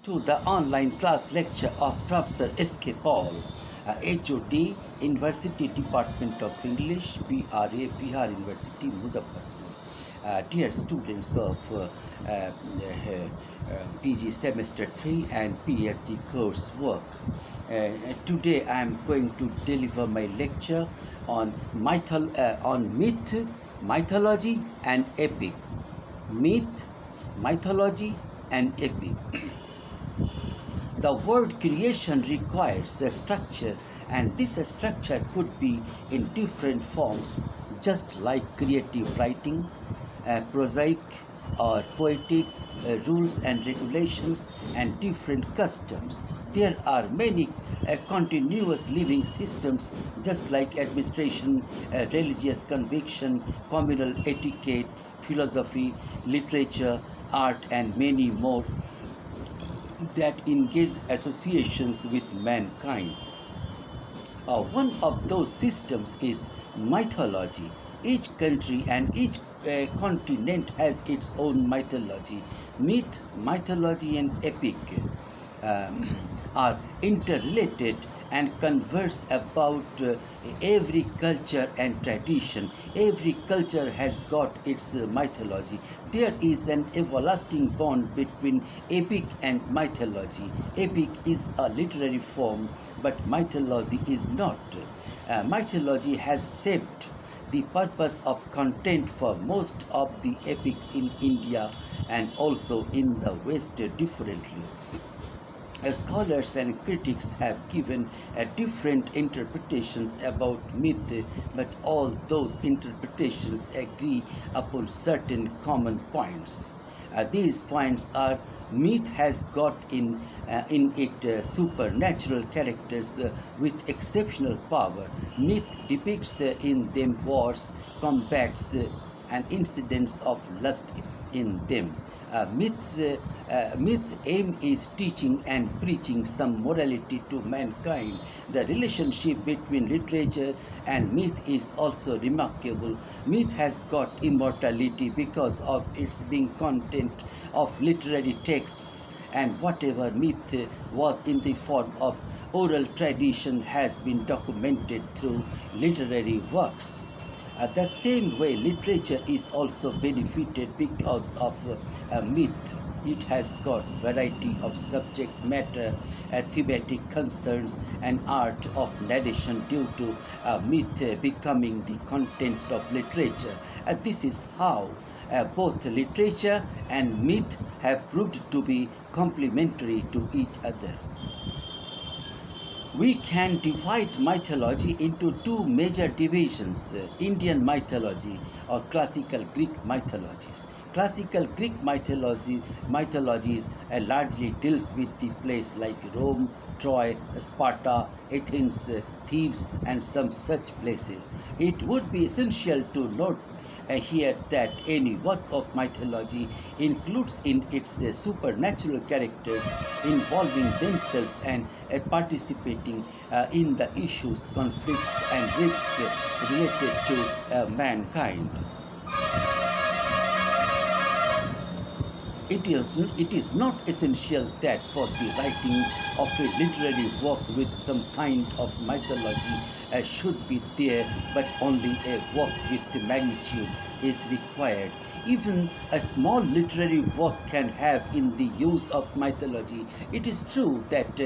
to the online class lecture of Professor S.K. Paul, HOD University Department of English, BRA, Bihar University, Muzaffarpur. Dear students of PG Semester 3 and PhD coursework, today I am going to deliver my lecture on myth, mythology and epic. Myth, mythology and epic. The word creation requires a structure, and this structure could be in different forms, just like creative writing, prosaic or poetic, rules and regulations, and different customs. There are many continuous living systems, just like administration, religious conviction, communal etiquette, philosophy, literature, art, and many more that engage associations with mankind. One of those systems is mythology. Each country and each continent has its own mythology. Myth, mythology, and epic um, are interrelated and converse about every culture and tradition. Every culture has got its mythology. There is an everlasting bond between epic and mythology. Epic is a literary form, but mythology is not. Mythology has shaped the purpose of content for most of the epics in India and also in the West differently. Scholars and critics have given different interpretations about myth, but all those interpretations agree upon certain common points. These points are: myth has got in it supernatural characters with exceptional power. Myth depicts in them wars, combats, and incidents of lust in them. Myth's aim is teaching and preaching some morality to mankind. The relationship between literature and myth is also remarkable. Myth has got immortality because of its being content of literary texts, and whatever myth was in the form of oral tradition has been documented through literary works. The same way, literature is also benefited because of myth. It has got variety of subject matter, thematic concerns, and art of narration due to myth becoming the content of literature. This is how both literature and myth have proved to be complementary to each other. We can divide mythology into two major divisions: Indian mythology or classical Greek mythologies. Classical Greek mythologies largely deals with the place like Rome, Troy, Sparta, Athens, Thebes, and some such places. It would be essential to note here that any work of mythology includes in its supernatural characters involving themselves and participating in the issues, conflicts, and risks related to mankind. It is not essential that for the writing of a literary work with some kind of mythology should be there, but only a work with magnitude is required. Even a small literary work can have in the use of mythology. It is true that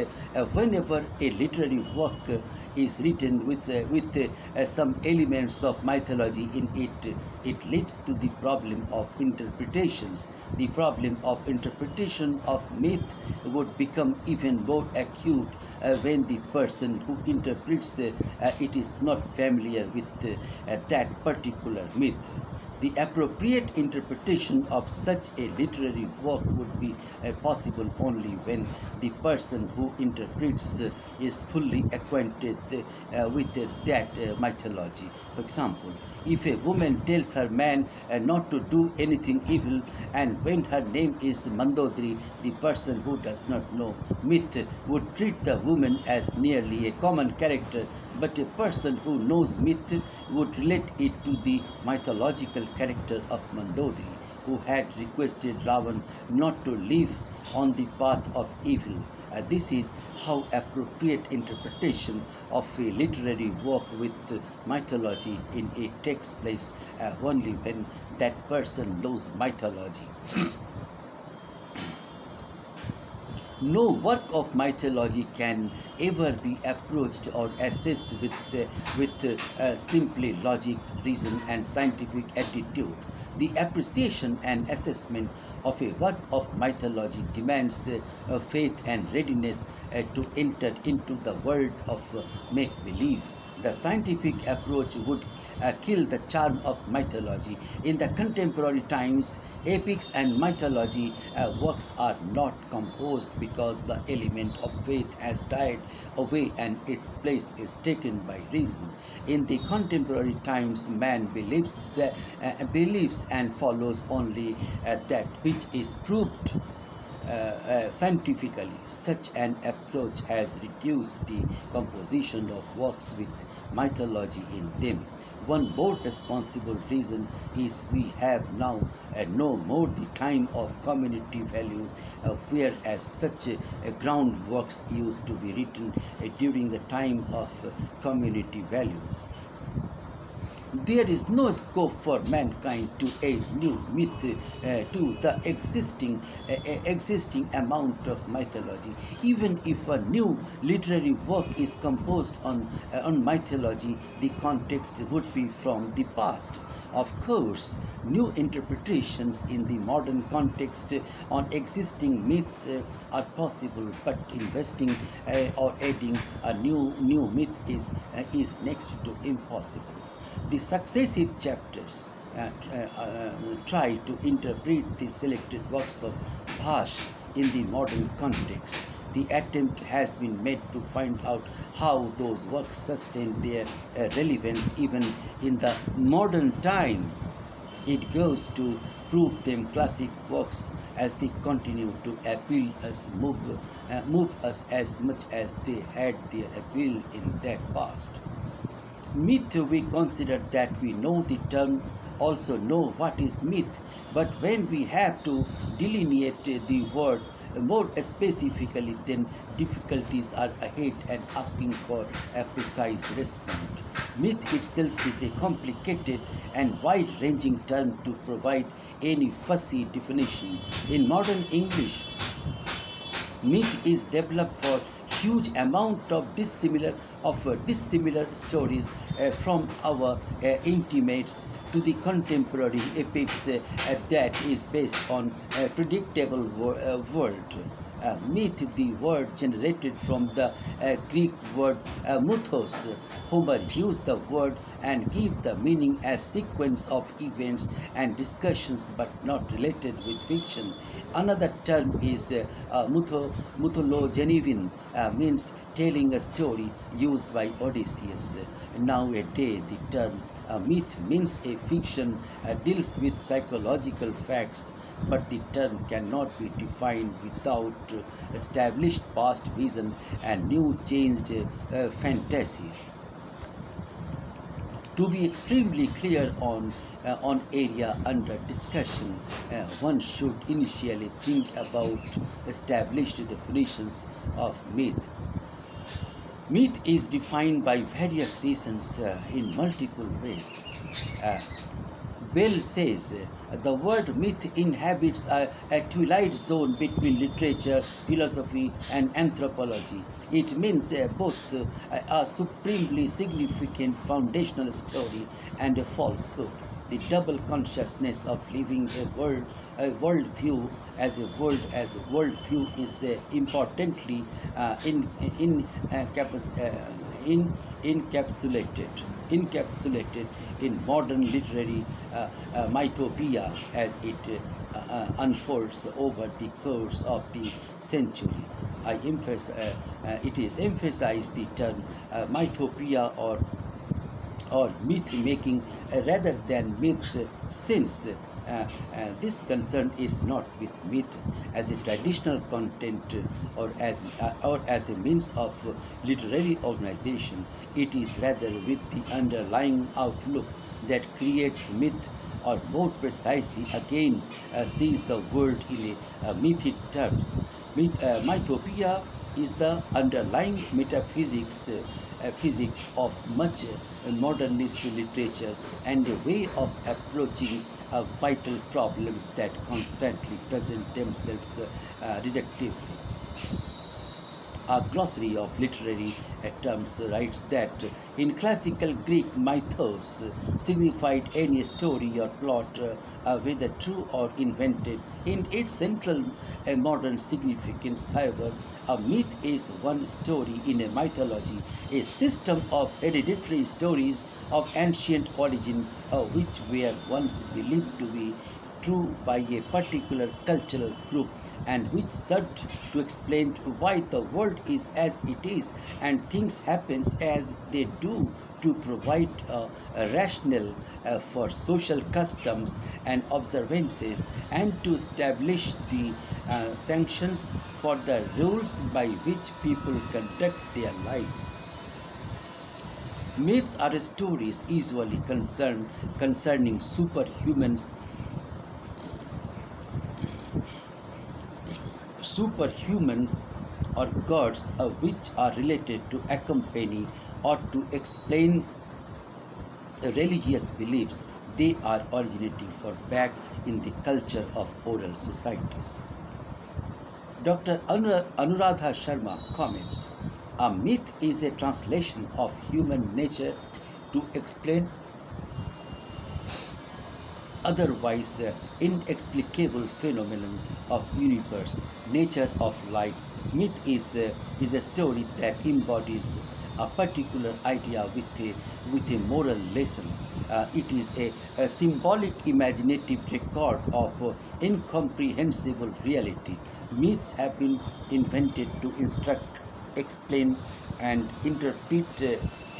whenever a literary work is written with some elements of mythology in it, it leads to the problem of interpretations. The problem of interpretation of myth would become even more acute when the person who interprets it is not familiar with that particular myth. The appropriate interpretation of such a literary work would be possible only when the person who interprets is fully acquainted with that mythology. For example, if a woman tells her man not to do anything evil, and when her name is Mandodari, the person who does not know myth would treat the woman as nearly a common character, but a person who knows myth would relate it to the mythological character of Mandodari. who had requested Ravan not to live on the path of evil. This is how appropriate interpretation of a literary work with mythology in it takes place only when that person knows mythology. No work of mythology can ever be approached or assessed with simply logic, reason, and scientific attitude. The appreciation and assessment of a work of mythology demands faith and readiness to enter into the world of make believe. The scientific approach would kill the charm of mythology. In the contemporary times, epics and mythology works are not composed because the element of faith has died away and its place is taken by reason. In the contemporary times, man believes and follows only that which is proved scientifically. Such an approach has reduced the composition of works with mythology in them. One more responsible reason is we have now no more the time of community values, whereas such groundworks used to be written during the time of community values. There is no scope for mankind to add new myth to the existing amount of mythology. Even if a new literary work is composed on mythology, the context would be from the past. Of course, new interpretations in the modern context on existing myths are possible, but investing or adding a new myth is next to impossible. The successive chapters try to interpret the selected works of Bhash in the modern context. The attempt has been made to find out how those works sustain their relevance even in the modern time. It goes to prove them classic works as they continue to appeal us, move us as much as they had their appeal in that past. Myth, we consider that we know the term, also know what is myth, but when we have to delineate the word more specifically, then difficulties are ahead and asking for a precise response. Myth itself is a complicated and wide-ranging term to provide any fussy definition. In modern English, myth is developed for huge amount of dissimilar stories from our intimates to the contemporary epics that is based on a predictable world. Myth, the word generated from the Greek word mythos. Homer used the word and gave the meaning as sequence of events and discussions, but not related with fiction. Another term is mythologeneivin, means telling a story, used by Odysseus. Nowadays, the term myth means a fiction deals with psychological facts, but the term cannot be defined without established past vision and new changed fantasies. To be extremely clear on area under discussion, one should initially think about established definitions of myth. Myth is defined by various reasons in multiple ways. Bell says the word myth inhabits a twilight zone between literature, philosophy, and anthropology. It means both a supremely significant foundational story and a falsehood. The double consciousness of living a worldview as a worldview is importantly encapsulated in modern literary mythopia as it unfolds over the course of the century. It is emphasized the term mythopia or myth making rather than myths, since this concern is not with myth as a traditional content or as a means of literary organization. It is rather with the underlying outlook that creates myth or more precisely, again sees the world in a mythic terms. Mythopia is the underlying physics of much modernist literature and a way of approaching vital problems that constantly present themselves reductively. A glossary of literary terms writes that in classical Greek mythos signified any story or plot, whether true or invented. In its central modern significance, however, a myth is one story in a mythology, a system of hereditary stories of ancient origin, which were once believed to be true by a particular cultural group and which served to explain why the world is as it is and things happen as they do, to provide a rationale for social customs and observances, and to establish the sanctions for the rules by which people conduct their life. Myths are stories usually concerning superhumans or gods, which are related to accompany or to explain religious beliefs. They are originating for back in the culture of oral societies. Dr. Anuradha Sharma comments, a myth is a translation of human nature to explain otherwise inexplicable phenomenon of universe, nature of life. Myth is a story that embodies a particular idea with a moral lesson. It is a symbolic imaginative record of incomprehensible reality. Myths have been invented to instruct, explain, and interpret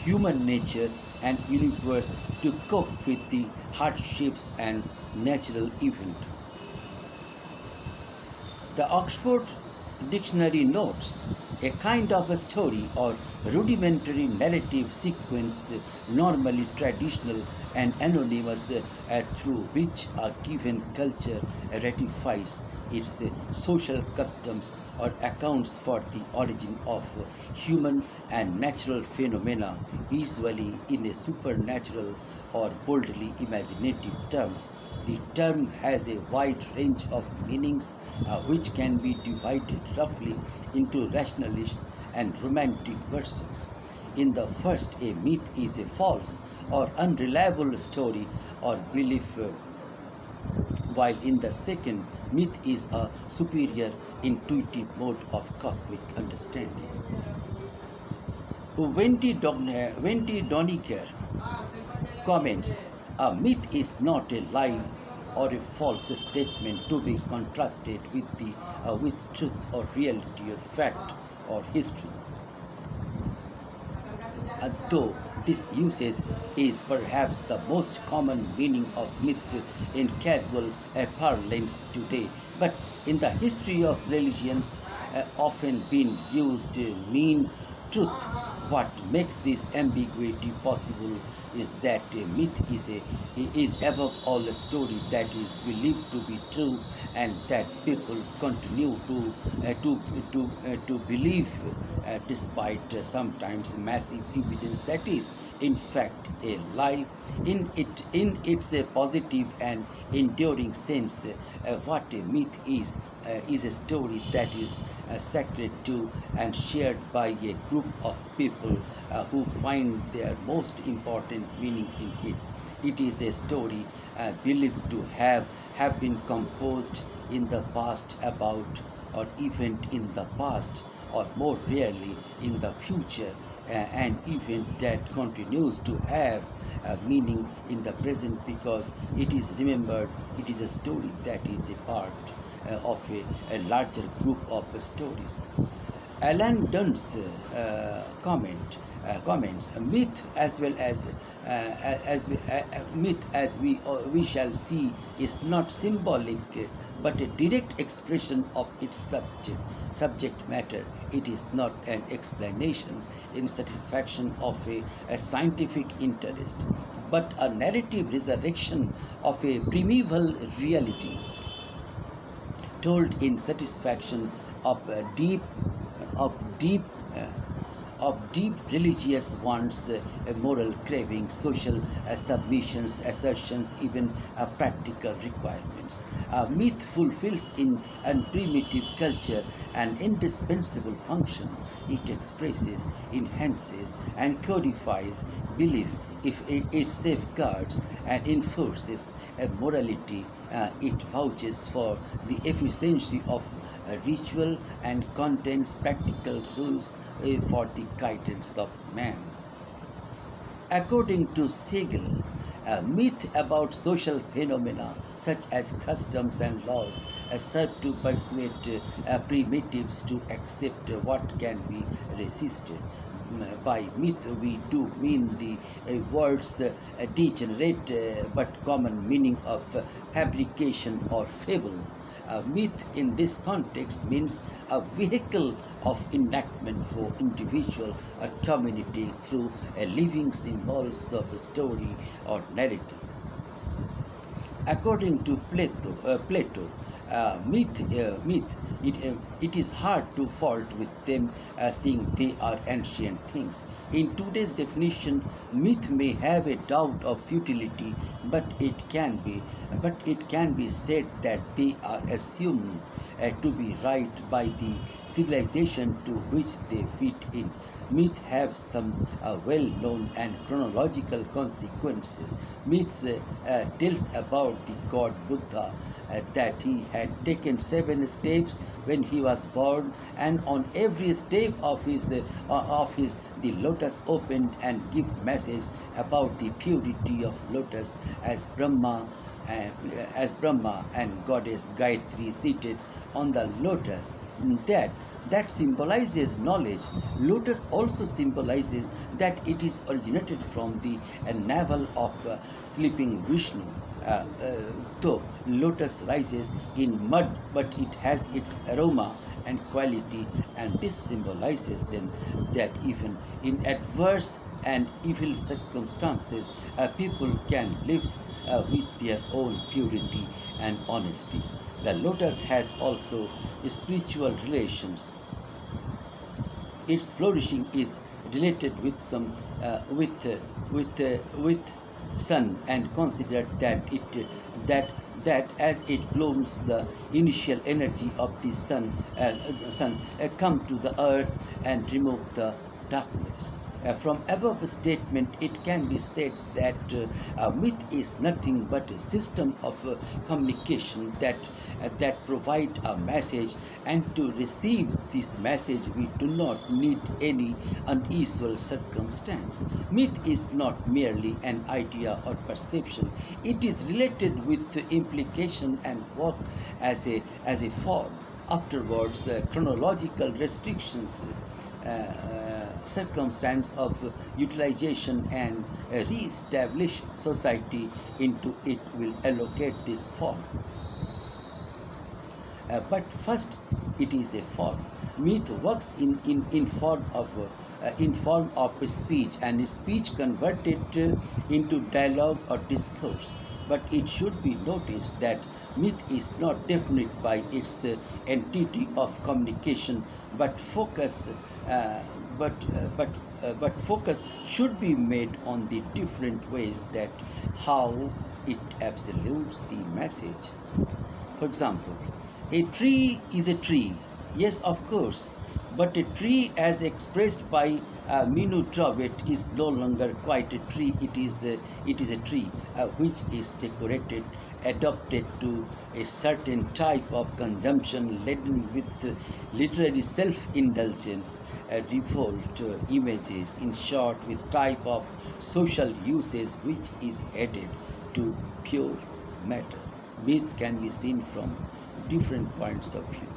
human nature and universe, to cope with the hardships and natural events. The Oxford Dictionary notes a kind of a story or rudimentary narrative sequence, normally traditional and anonymous, through which a given culture ratifies its social customs or accounts for the origin of human and natural phenomena, usually in a supernatural or boldly imaginative terms. The term has a wide range of meanings, which can be divided roughly into rationalist and romantic versions. In the first, a myth is a false or unreliable story or belief, while in the second, myth is a superior intuitive mode of cosmic understanding. Wendy Doniger comments, a myth is not a lie or a false statement to be contrasted with truth or reality or fact or history. Though this usage is perhaps the most common meaning of myth in casual parlance today, but in the history of religions often been used to mean truth. What makes this ambiguity possible is that a myth is above all a story that is believed to be true and that people continue to believe, despite sometimes massive evidence that is in fact a lie. In its a positive and enduring sense, what a myth is a story that is sacred to and shared by a group of people who find their most important meaning in it. It is a story believed to have been composed in the past about or event in the past, or more rarely in the future, an event that continues to have meaning in the present because it is remembered. It is a story that is a part of a larger group of stories. Alan Dunn's comments, a myth as well as we shall see is not symbolic but a direct expression of its subject matter. It is not an explanation in satisfaction of a scientific interest, but a narrative resurrection of a primeval reality told in satisfaction of of deep uh, deep religious wants, moral cravings, social submissions, assertions, even practical requirements. Myth fulfills in a primitive culture an indispensable function. It expresses, enhances, and codifies belief. If it safeguards and enforces a morality, it vouches for the efficiency of ritual and contains practical rules for the guidance of man. According to Siegel, a myth about social phenomena such as customs and laws serve to persuade primitives to accept what can be resisted. By myth, we do mean the words degenerate but common meaning of fabrication or fable. A myth in this context means a vehicle of enactment for individual or community through a living symbols of a story or narrative. According to Plato, it is hard to fault with them, seeing they are ancient things. In today's definition, myth may have a doubt of futility, but it can be said that they are assumed to be right by the civilization to which they fit in. Myths have some well-known and chronological consequences. Myths tells about the god Buddha, that he had taken 7 steps when he was born, and on every step of his the lotus opened and give message about the purity of lotus as Brahma and goddess Gayatri seated on the lotus. That that symbolizes knowledge. Lotus also symbolizes that it is originated from the navel of sleeping Vishnu. Though lotus rises in mud, but it has its aroma and quality, and this symbolizes then that even in adverse and evil circumstances, people can live with their own purity and honesty. The lotus has also spiritual relations. Its flourishing is related with some with sun, and considered that that as it blooms, the initial energy of the sun come to the earth and remove the darkness. From above statement, it can be said that a myth is nothing but a system of communication that provide a message, and to receive this message we do not need any unusual circumstance. Myth is not merely an idea or perception; it is related with implication and work as a form. Afterwards, chronological restrictions, circumstance of utilization, and re-establish society into it will allocate this form. But first, it is a form. Myth works in form of speech, and speech converted into dialogue or discourse. But it should be noticed that myth is not definite by its entity of communication, but focus should be made on the different ways that how it absolutes the message. For example, a tree is a tree. Yes, of course, but a tree as expressed by Minu Trowet is no longer quite a tree. It is a tree which is decorated, adopted to a certain type of consumption, laden with literary self-indulgence, revolt images, in short, with type of social uses which is added to pure matter. Myths can be seen from different points of view.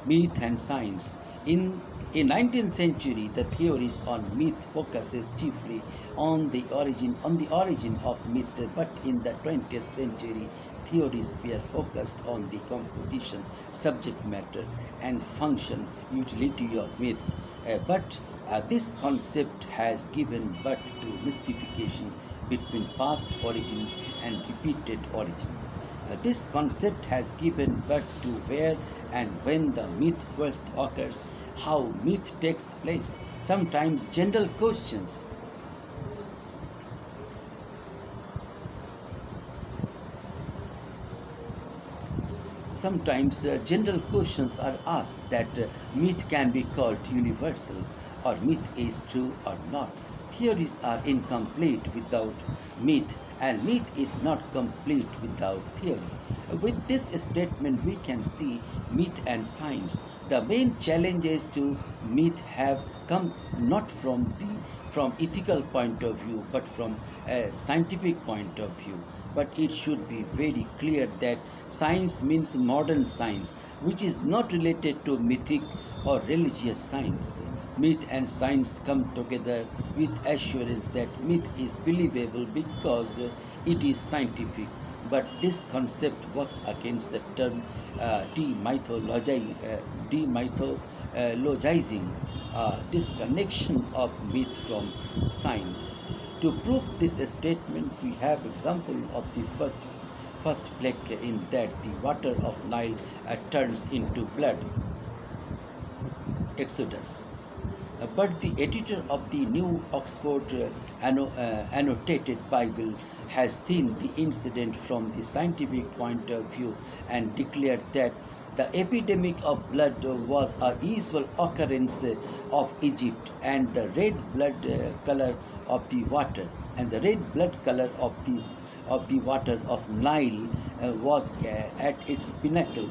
Myth and science. In In 19th century, the theories on myth focuses chiefly on the origin of myth, but in the 20th century, theories were focused on the composition, subject matter, and function utility of myths. But this concept has given birth to mystification between past origin and repeated origin. This concept has given birth to where and when the myth first occurs, how myth takes place, sometimes general questions. Sometimes general questions are asked that myth can be called universal, or myth is true or not. Theories are incomplete without myth, and myth is not complete without theory. With this statement, we can see myth and science. The main challenges to myth have come not from ethical point of view, but from a scientific point of view. But it should be very clear that science means modern science, which is not related to mythic or religious science. Myth and science come together with assurance that myth is believable because it is scientific. But this concept works against the term demythologizing, disconnection of myth from science. To prove this statement, we have example of the first plague in that the water of Nile turns into blood, Exodus. But the editor of the New Oxford Annotated Bible has seen the incident from the scientific point of view and declared that the epidemic of blood was a usual occurrence of Egypt, and the red blood color of the water of Nile was at its pinnacle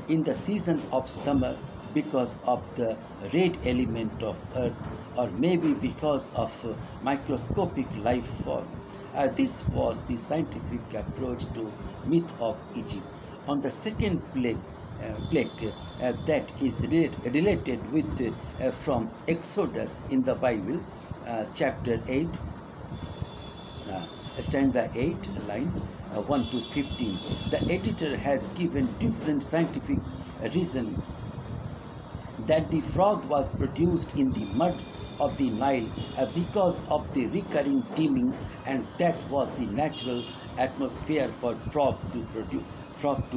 in the season of summer because of the red element of earth, or maybe because of microscopic life form. This was the scientific approach to myth of Egypt. On the second plague that is related with from Exodus in the Bible, chapter 8, stanza 8, line 1 to 15. The editor has given different scientific reason that the frog was produced in the mud of the Nile because of the recurring teeming, and that was the natural atmosphere for frog to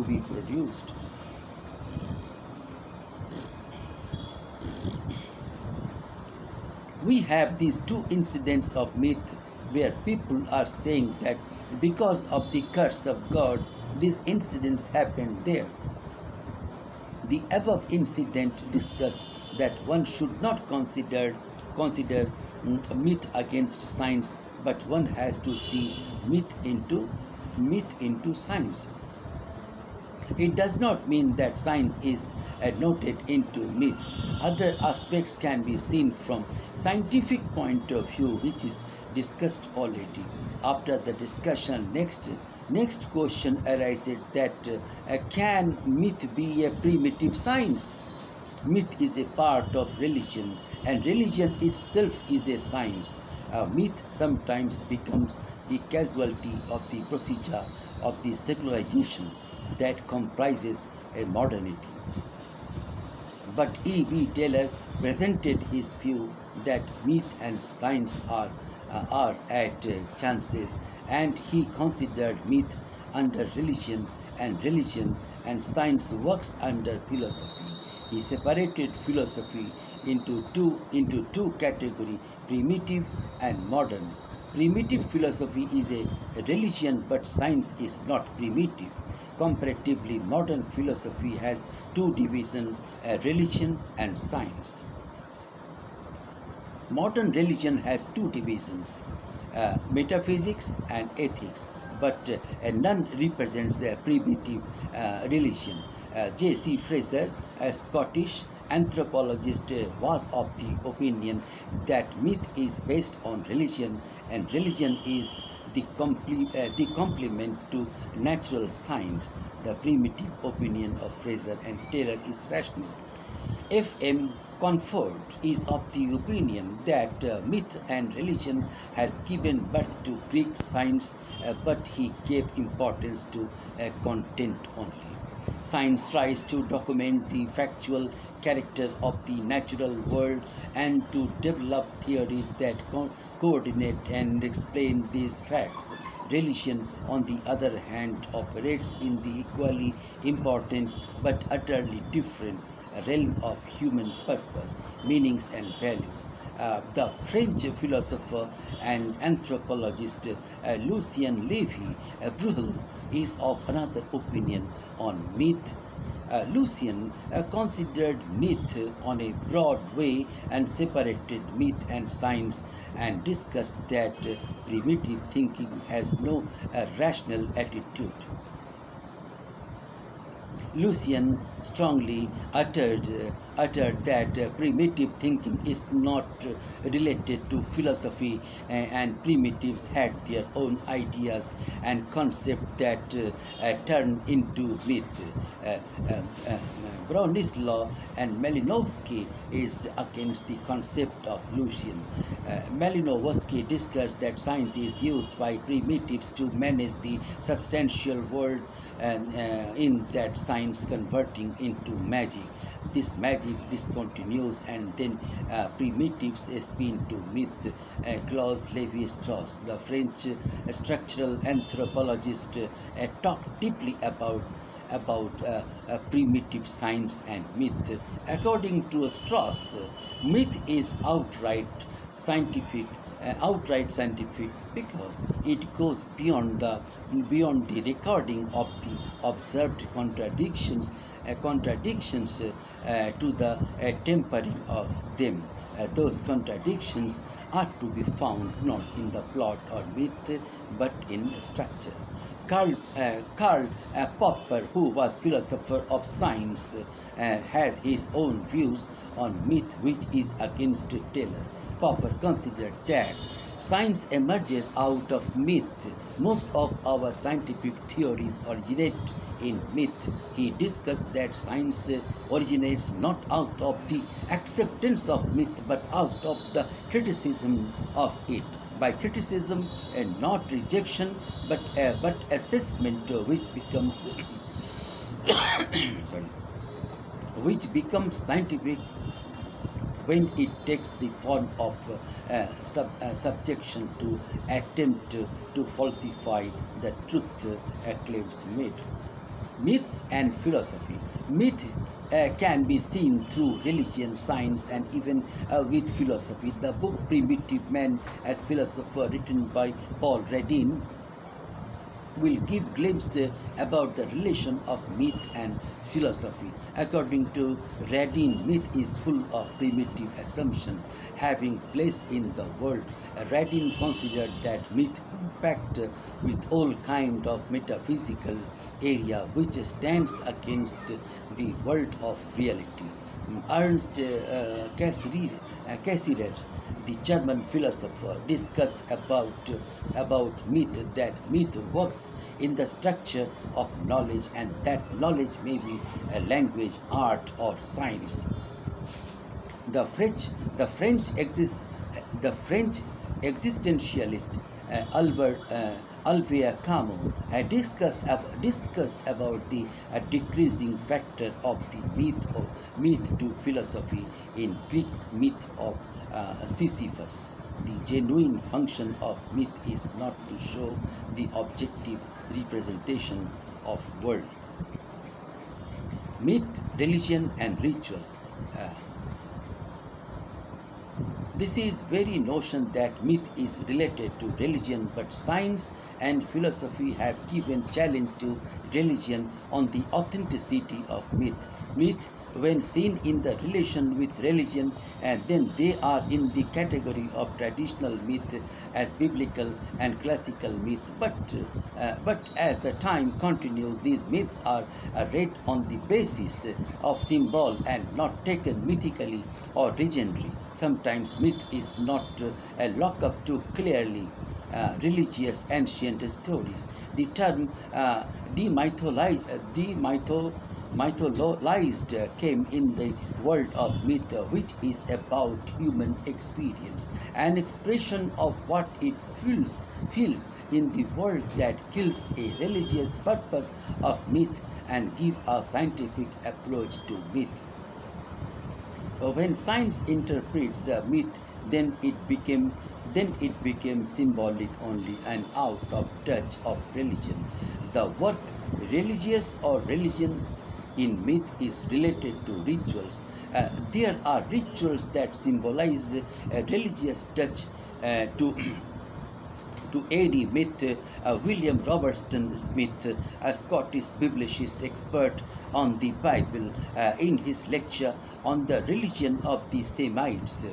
be produced. We have these two incidents of myth where people are saying that because of the curse of God, these incidents happened there. The above incident discussed that one should not consider myth against science, but one has to see myth into science. It does not mean that science is noted into myth. Other aspects can be seen from scientific point of view, which is discussed already. After the discussion, next question arises that can myth be a primitive science? Myth is a part of religion, and religion itself is a science. Myth sometimes becomes the casualty of the procedure of the secularization that comprises a modernity. But E.B. Taylor presented his view that myth and science are at chances, and he considered myth under religion and science works under philosophy. He separated philosophy into two categories: primitive and modern. Primitive philosophy is a religion, but science is not primitive. Comparatively, modern philosophy has two divisions, religion and science. Modern religion has two divisions, metaphysics and ethics, but none represents a primitive religion. J.C. Fraser, a Scottish anthropologist, was of the opinion that myth is based on religion, and religion is the complement to natural science. The primitive opinion of Fraser and Taylor is rational. F.M. Comfort is of the opinion that myth and religion has given birth to Greek science, but he gave importance to content only. Science tries to document the factual character of the natural world and to develop theories that coordinate and explain these facts. Religion, on the other hand, operates in the equally important but utterly different realm of human purpose, meanings, and values. The French philosopher and anthropologist Lucien Lévy-Bruhl is of another opinion on myth. Lucien considered myth on a broad way and separated myth and science and discussed that primitive thinking has no rational attitude. Lucien strongly uttered that primitive thinking is not related to philosophy, and primitives had their own ideas and concepts that turned into myth. Uh, Bronislaw and Malinowski is against the concept of Lucien. Malinowski discussed that science is used by primitives to manage the substantial world, and in that science converting into magic. This magic discontinues and then primitives spin to myth. Claude Lévi-Strauss, the French structural anthropologist, talked deeply about primitive science and myth. According to Strauss, myth is outright scientific because it goes beyond the recording of the observed contradictions to the tempering of them. Those contradictions are to be found not in the plot or myth but in structure. Karl Popper, who was philosopher of science, has his own views on myth, which is against Taylor. Popper considered that science emerges out of myth. Most of our scientific theories originate in myth. He discussed that science originates not out of the acceptance of myth but out of the criticism of it. By criticism and not rejection but assessment, which becomes sorry, which becomes scientific when it takes the form of subjection to attempt to falsify the truth claims made. Myths and philosophy. Myth can be seen through religion, science, and even with philosophy. The book Primitive Man as Philosopher, written by Paul Radin, will give glimpse about the relation of myth and philosophy. According to Radin, myth is full of primitive assumptions having place in the world. Radin considered that myth compact with all kind of metaphysical area which stands against the world of reality. Ernst Cassirer, the German philosopher, discussed about myth, that myth works in the structure of knowledge and that knowledge may be a language, art, or science. The French existentialist Albert Camus had discussed about the decreasing factor of the myth to philosophy in Greek myth of Sisyphus. The genuine function of myth is not to show the objective representation of world. Myth, religion, and rituals. This is very notion that myth is related to religion, but science and philosophy have given challenge to religion on the authenticity of myth. Myth, when seen in the relation with religion, and then they are in the category of traditional myth as biblical and classical myth. But as the time continues, these myths are read on the basis of symbol and not taken mythically or legendary. Sometimes myth is not locked up too clearly religious ancient stories. The term mythologized came in the world of myth, which is about human experience, an expression of what it feels in the world that kills a religious purpose of myth and give a scientific approach to myth. When science interprets a myth, then it became symbolic only and out of touch of religion. The word religious or religion in myth is related to rituals. There are rituals that symbolize a religious touch to to AD myth. William Robertson Smith, a Scottish biblicist expert on the Bible, in his lecture on the religion of the Semites,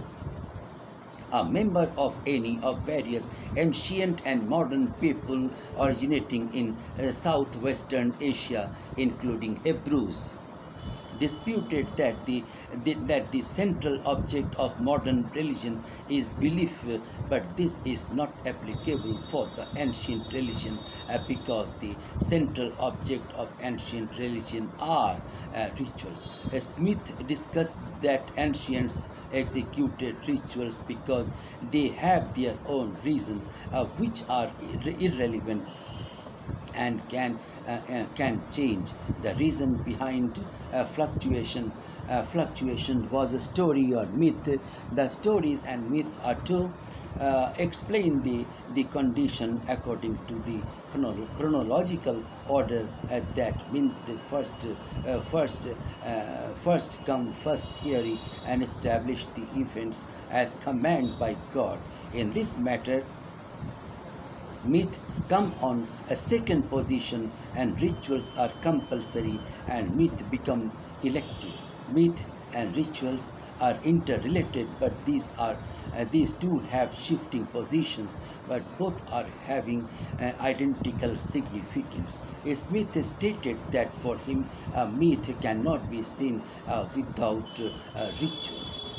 a member of any of various ancient and modern people originating in southwestern Asia, including Hebrews, disputed that the central object of modern religion is belief, but this is not applicable for the ancient religion, because the central object of ancient religion are rituals. Smith discussed that ancients executed rituals because they have their own reason, which are irrelevant and can change. The reason behind fluctuation was a story or myth. The stories and myths are to explain the condition according to the chronological order. That means the first come first theory and establish the events as commanded by God. In this matter, myth come on a second position and rituals are compulsory and myth become elective. Myth and rituals are interrelated, but these two have shifting positions, but both are having identical significance. Smith stated that for him a myth cannot be seen without rituals.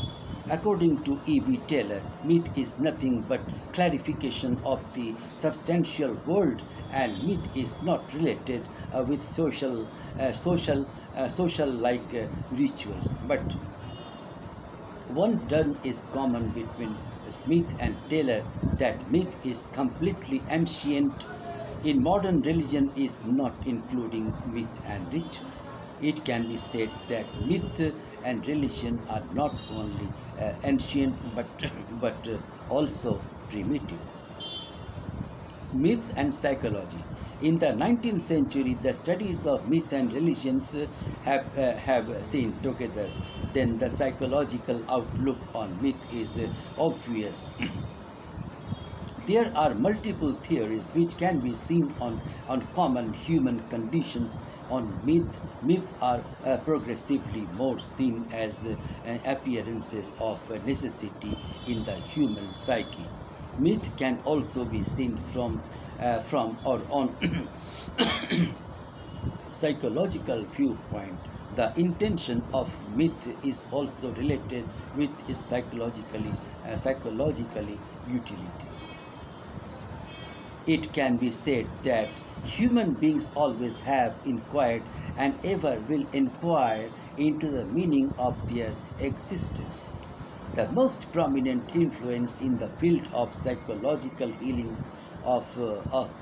According to E.B. Taylor, myth is nothing but clarification of the substantial world, and myth is not related with social rituals. But one term is common between Smith and Taylor, that myth is completely ancient in modern religion is not including myth and rituals. It can be said that myth and religion are not only ancient but also primitive. Myths and psychology. In the 19th century, the studies of myth and religions have seen together. Then the psychological outlook on myth is obvious. There are multiple theories which can be seen on common human conditions. On myths are progressively more seen as appearances of necessity in the human psyche. Myth can also be seen from or on psychological viewpoint. The intention of myth is also related with its psychologically utility. It can be said that human beings always have inquired and ever will inquire into the meaning of their existence. The most prominent influence in the field of psychological healing of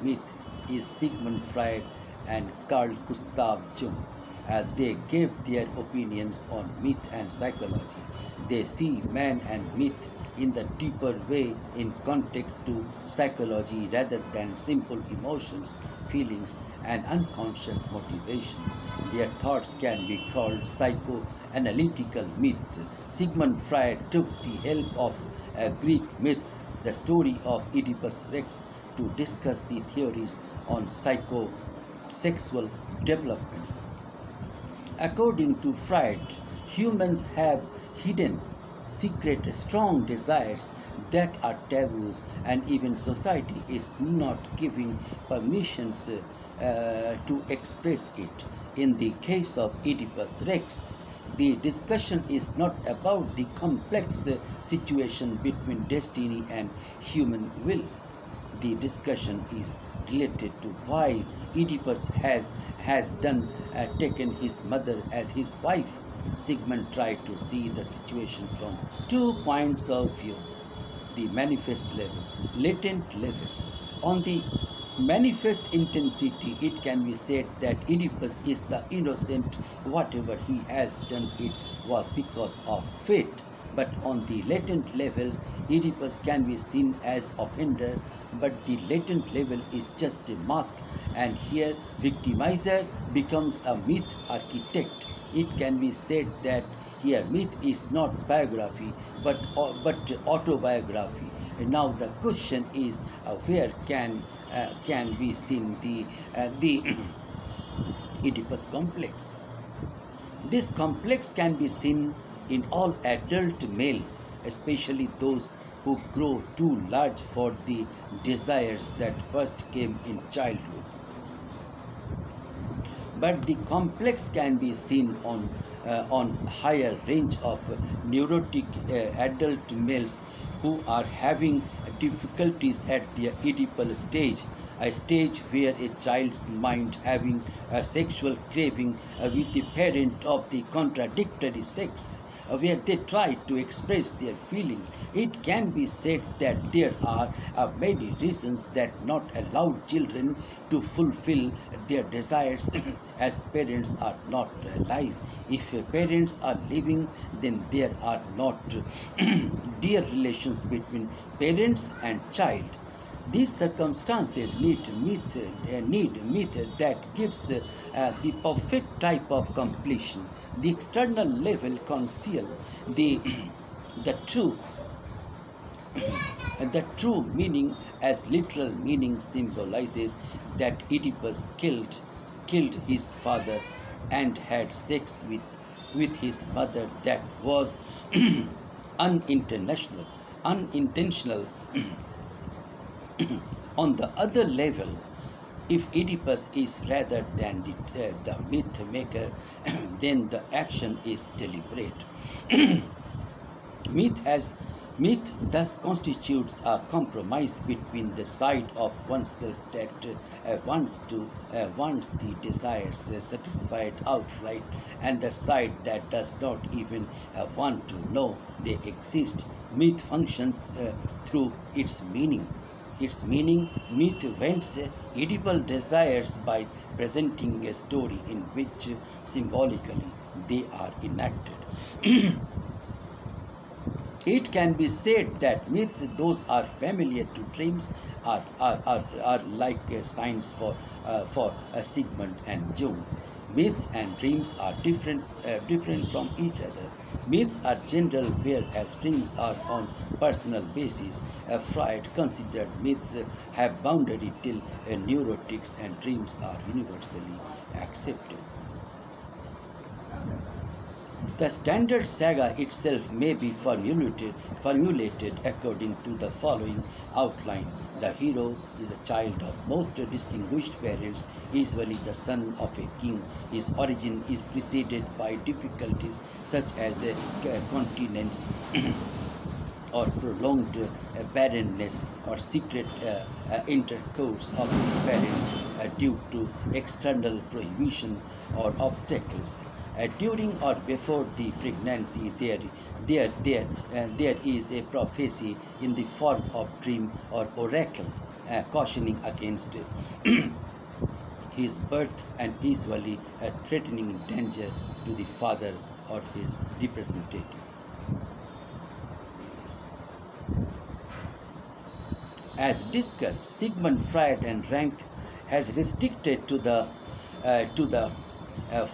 myth is Sigmund Freud and Carl Gustav Jung. They gave their opinions on myth and psychology. They see man and myth in the deeper way in context to psychology rather than simple emotions, feelings, and unconscious motivation. Their thoughts can be called psychoanalytical myth. Sigmund Freud took the help of Greek myths, the story of Oedipus Rex, to discuss the theories on psychosexual development. According to Freud, humans have hidden, secret, strong desires that are taboos, and even society is not giving permissions to express it. In the case of Oedipus Rex, the discussion is not about the complex situation between destiny and human will. the discussion is related to why Oedipus has taken his mother as his wife. Sigmund tried to see the situation from 2 points of view: the manifest level, latent levels. On the manifest intensity, it can be said that Oedipus is the innocent. Whatever he has done, it was because of fate. But on the latent levels, Oedipus can be seen as offender, but the latent level is just a mask, and here victimizer becomes a myth architect. It can be said that here myth is not biography but autobiography. And now the question is, where can be seen the Oedipus complex? This complex can be seen in all adult males, especially those who grow too large for the desires that first came in childhood. But the complex can be seen on higher range of neurotic adult males who are having difficulties at their Oedipal stage, a stage where a child's mind having a sexual craving with the parent of the contradictory sex, where they try to express their feelings. It can be said that there are many reasons that not allow children to fulfill their desires as parents are not alive. If parents are living, then there are not dear relations between parents and child. These circumstances need myth that gives the perfect type of completion. The external level conceal the the true the true meaning, as literal meaning symbolizes that Oedipus killed his father and had sex with his mother. That was unintentional. On the other level, if Oedipus is rather than the myth maker, then the action is deliberate. myth has Myth thus constitutes a compromise between the side of oneself that wants the desires satisfied outright, and the side that does not even want to know they exist. Myth functions through its meaning. Myth vents Oedipal desires by presenting a story in which symbolically they are enacted. It can be said that myths, those are familiar to dreams, are like signs for Sigmund and Jung. Myths and dreams are different from each other. Myths are general, whereas dreams are on personal basis. Freud considered myths have boundary till neurotics, and dreams are universally accepted. The standard saga itself may be formulated according to the following outline. The hero is a child of most distinguished parents, usually the son of a king. His origin is preceded by difficulties such as continence or prolonged barrenness or secret intercourse of the parents due to external prohibition or obstacles. During or before the pregnancy, there is a prophecy in the form of dream or oracle cautioning against his birth and usually threatening danger to the father or his representative. As discussed, Sigmund Freud and Rank has restricted to the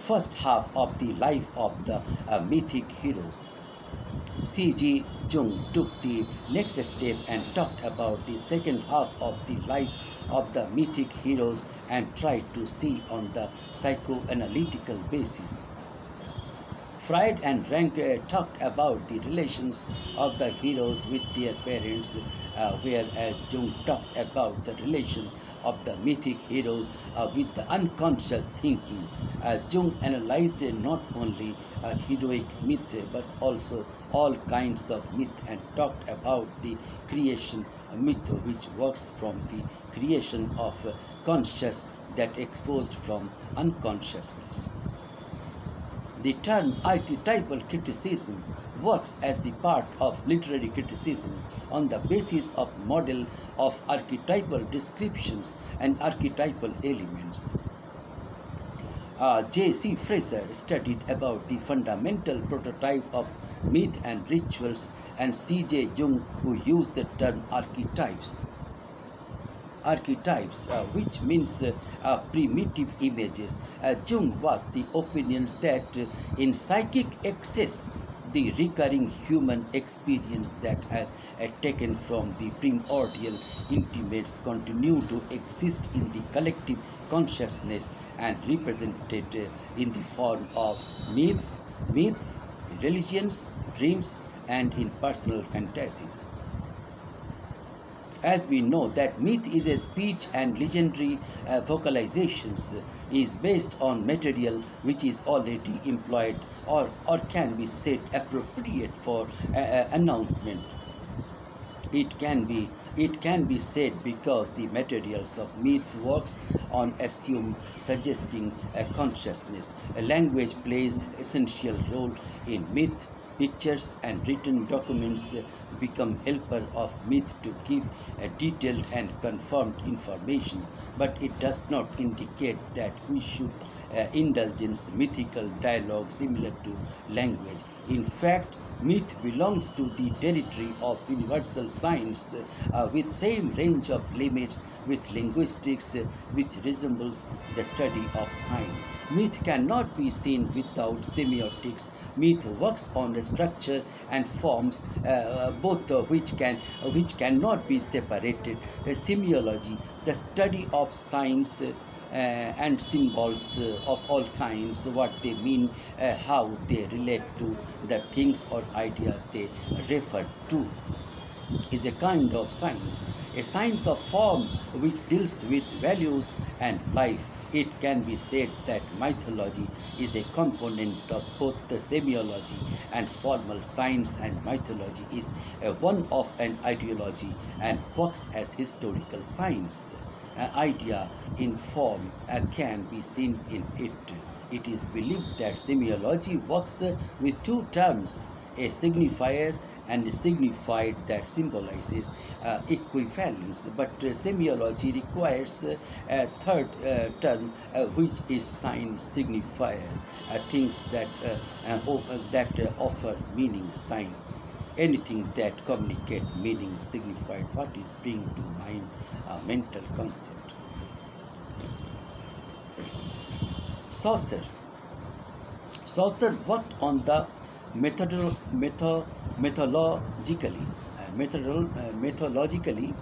first half of the life of the mythic heroes. C.G. Jung took the next step and talked about the second half of the life of the mythic heroes and tried to see on the psychoanalytical basis Freud and Rank talked about the relations of the heroes with their parents, whereas Jung talked about the relation of the mythic heroes with the unconscious thinking. Jung analyzed not only heroic myth but also all kinds of myth and talked about the creation myth, which works from the creation of conscious that exposed from unconsciousness. The term archetypal criticism works as the part of literary criticism on the basis of model of archetypal descriptions and archetypal elements. J.C. Fraser studied about the fundamental prototype of myth and rituals, and C.J. Jung, who used the term archetypes, which means primitive images. Jung was the opinions that in psychic excess, the recurring human experience that has taken from the primordial intimates continue to exist in the collective consciousness and represented in the form of myths, religions, dreams, and in personal fantasies. As we know that myth is a speech and legendary vocalizations is based on material which is already employed or can be said appropriate for announcement. It can be said because the materials of myth works on assume suggesting a consciousness. A language plays essential role in myth. Pictures and written documents become helper of myth to give a detailed and confirmed information, but it does not indicate that we should indulge in mythical dialogue similar to language. In fact, myth belongs to the territory of universal science with same range of limits with linguistics which resembles the study of sign. Myth cannot be seen without semiotics. Myth works on the structure and forms, both which cannot be separated. Semiology, the study of signs and symbols of all kinds, what they mean, how they relate to the things or ideas they refer to, is a kind of science, a science of form which deals with values and life. It can be said that mythology is a component of both the semiology and formal science, and mythology is one of an ideology and works as historical science. An idea in form can be seen in it. It is believed that semiology works with two terms, a signifier and a signified that symbolizes equivalence, but semiology requires a third term which is sign signifier, things that offer meaning sign. Anything that communicate meaning signified what is bring to mind a mental concept. Saucer worked on the methodologically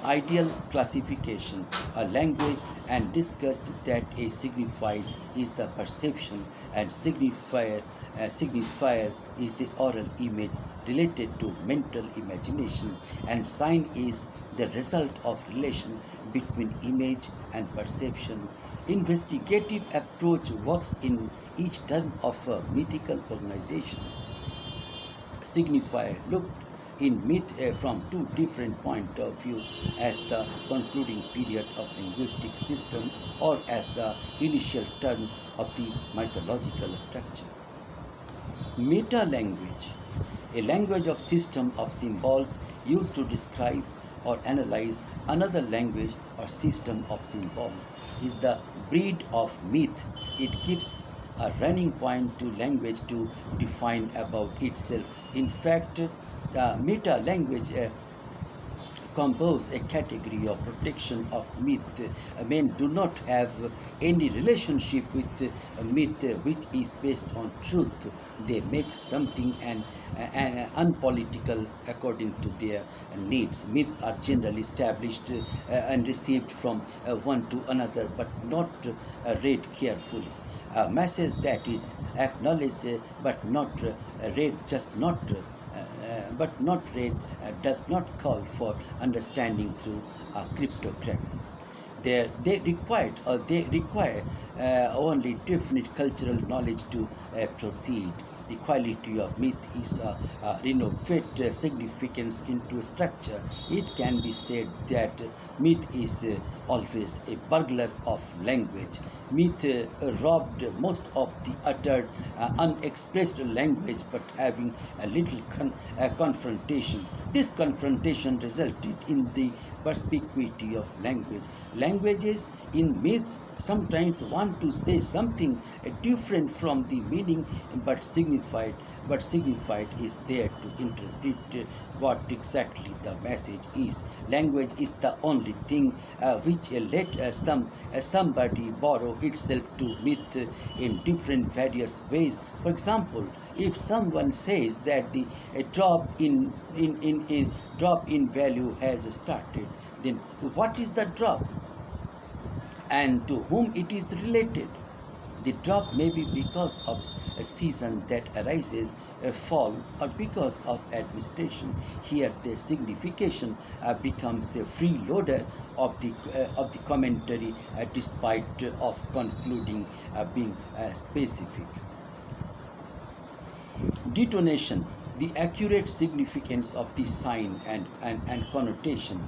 ideal classification a language and discussed that a signified is the perception and signifier is the oral image related to mental imagination, and sign is the result of relation between image and perception. Investigative approach works in each term of a mythical organization. Signifier looked in myth from two different points of view, as the concluding period of linguistic system or as the initial term of the mythological structure. Meta language, a language of system of symbols used to describe or analyze another language or system of symbols, is the breed of myth. It gives a running point to language to define about itself. In fact, meta language compose a category of protection of myth. Men do not have any relationship with myth which is based on truth. They make something and unpolitical according to their needs. Myths are generally established and received from one to another, but not read carefully. a message that is acknowledged but not read, but not read, does not call for understanding through cryptography. They require only definite cultural knowledge to proceed. The quality of myth is renovate significance into structure. It can be said that myth is always a burglar of language. Myth robbed most of the uttered, unexpressed language, but having a little confrontation. This confrontation resulted in the perspicuity of language. Languages in myths sometimes want to say something different from the meaning, but signified is there to interpret what exactly the message is. Language is the only thing which let somebody borrow itself to myth in different various ways. For example, if someone says that the drop in value has started, then what is the drop and to whom it is related? The drop may be because of a season that arises, a fall, or because of administration. Here, the signification becomes a freeloader of the commentary, despite of concluding being specific. Detonation, the accurate significance of the sign and connotation,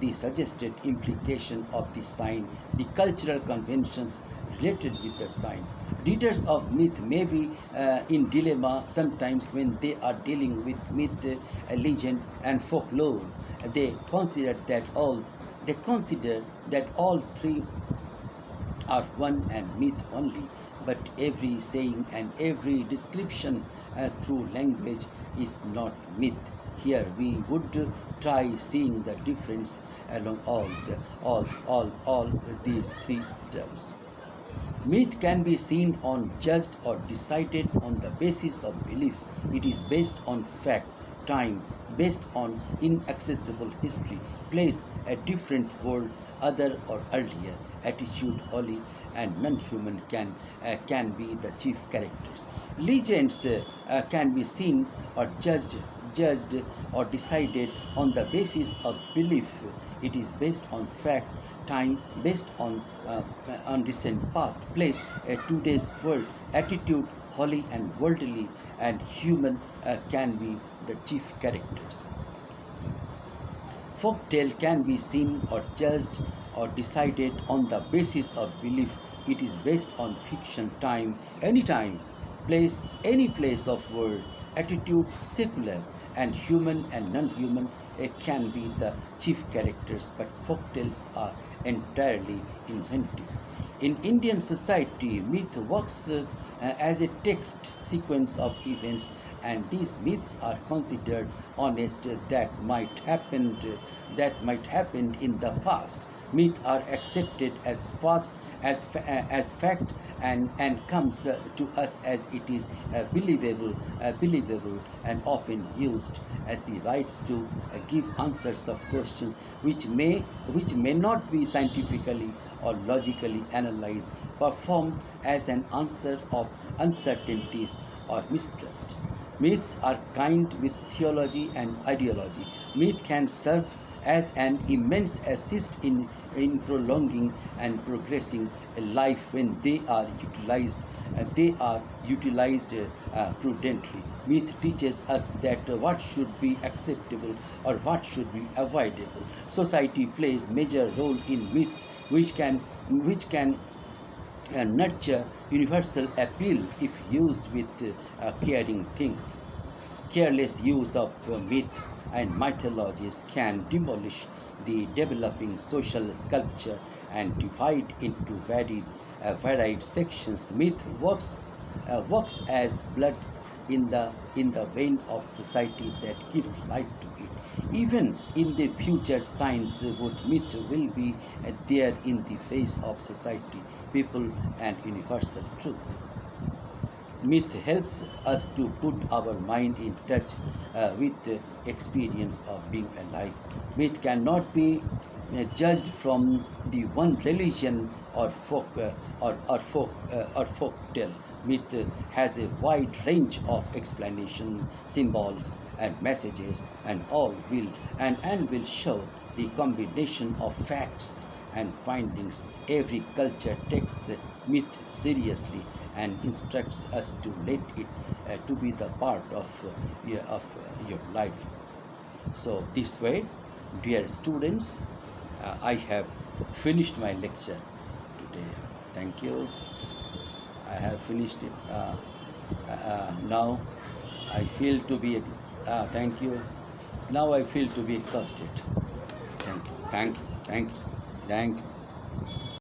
the suggested implication of the sign, the cultural conventions related with the sign. Readers of myth may be in dilemma sometimes when they are dealing with myth, legend, and folklore. They consider that all three are one and myth only, but every saying and every description through language is not myth. Here we would try seeing the difference along all these three terms. Myth can be seen on, judged, or decided on the basis of belief. It is based on fact, time, based on inaccessible history, place, a different world, other or earlier, attitude, holy, and non-human can be the chief characters. Legends can be seen or judged or decided on the basis of belief. It is based on fact, time, based on recent past, place, today's world, attitude, holy and worldly, and human can be the chief characters. Folktale can be seen or judged or decided on the basis of belief. It is based on fiction, time, any time, place, any place of world, attitude, secular, and human and non-human can be the chief characters, but folktales are entirely inventive. In Indian society, myth works as a text sequence of events, and these myths are considered honest that might happen in the past. Myths are accepted as fast as fact and comes to us as it is believable and often used as the rights to give answers of questions which may not be scientifically or logically analyzed, performed as an answer of uncertainties or mistrust. Myths are kind with theology and ideology. Myth can serve as an immense assist in prolonging and progressing a life when they are utilized prudently. Myth teaches us that what should be acceptable or what should be avoidable. Society plays major role in myth, which can nurture universal appeal if used with caring think. Careless use of myth and mythologies can demolish the developing social sculpture and divide into varied sections. Myth works as blood in the vein of society that gives life to it. Even in the future, science would myth will be there in the face of society, people, and universal truth. Myth helps us to put our mind in touch with the experience of being alive. Myth cannot be judged from the one religion or folk tale. Myth has a wide range of explanation, symbols, and messages, and will show the combination of facts and findings. Every culture takes myth seriously and instructs us to let it to be the part of your life. So this way, dear students, I have finished my lecture today. Thank you. I have finished it. Now I feel to be. Thank you. Now I feel to be exhausted. Thank you. Thank you. Thank you. Thank you.